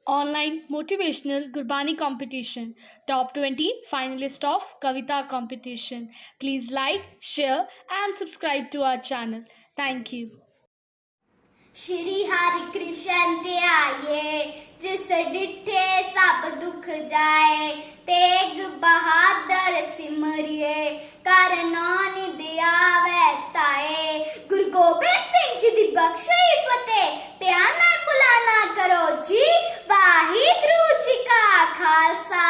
Online Motivational Gurbani competition. Top 20 finalist of Kavita competition. Please like, share and subscribe to our channel. Thank you. Shri Hari Krishna ध्याये जिस डिठे सब दुख जाए तेग बहादुर सिमरिए कर नानक आवे ताए गुरु गोबिंद सिंह जी दी बख्शे फतेह प्यार नाल बुलाना करो जी वाहिगुरु जी का खालसा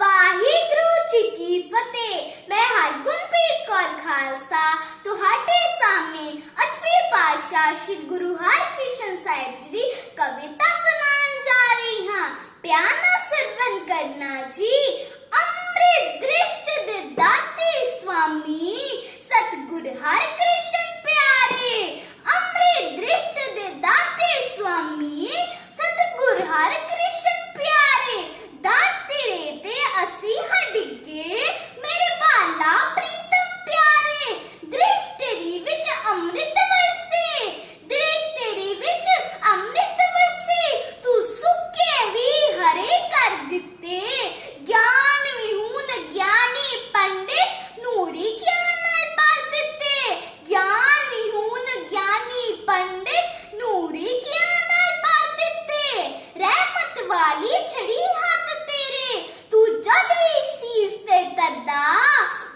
वाहिगुरु जी की फतेह। मैं हरगुनप्रीत कौर खालसा तुहाडे सामने 8वीं पातशाह श्री गुरु हरकृष्ण साहिब जी दी कविता सुनान जा रही हां। प्यार नाल सरवण करना जी। अमृत दृश्य दे दाते स्वामी सतगुर हरकृष्ण प्यारे अमृत दृश्य दे दाते स्वामी सतगुर हरकृष्ण प्यारे दाते रे ते असी हडिगे मेरे बाला प्रीतम प्यारे दृष्टि विच अमृत वरसे दृष्टि विच अमृत वरसे तू सुके भी हरे कर दिते ज्ञान विहून ज्ञानी पंडित नूरी ज्ञान नाल भर दिते ज्ञान विहून ज्ञानी पंडित नूरी ज्ञान नाल भर दिते रहमत वाली छड़ी हक तेरे तू जद भी सीस ते तरदा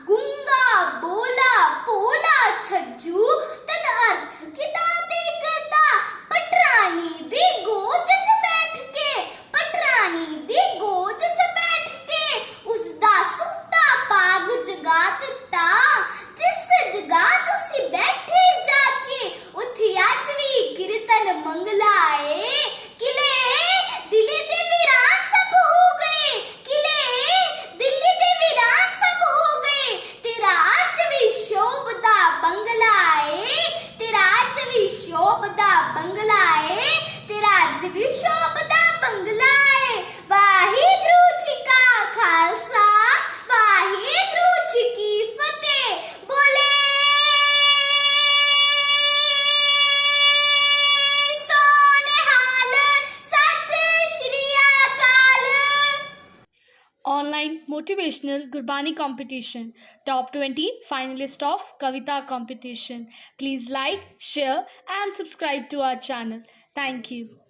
गुंगा बोला पोला छज्जू तद अर्थ किता दे करदा पटरानी दी गोद च बैठ के पटरानी दी गोद च बैठ के उसदा सुक्ता पाग जगा दिता जिस जगा तुसी बैठे जाके उथे अज भी कीर्तन मंगलाए किले दिले दे वीरान सब हो गए किले दिल्ली दे वीरान सब हो गए तेरा अज भी शोभदा बंगला है तेरा अज भी शोभदा बंगला है तेरा अज भी शोभदा बंगला है। वाहिगुरु जी का खालसा वाहिगुरु जी की फतेह। बोले सोनिहाल सत श्री अकाल। Online Motivational Gurbani competition. Top 20 finalist of Kavita competition. Please like, share and subscribe to our channel. Thank you.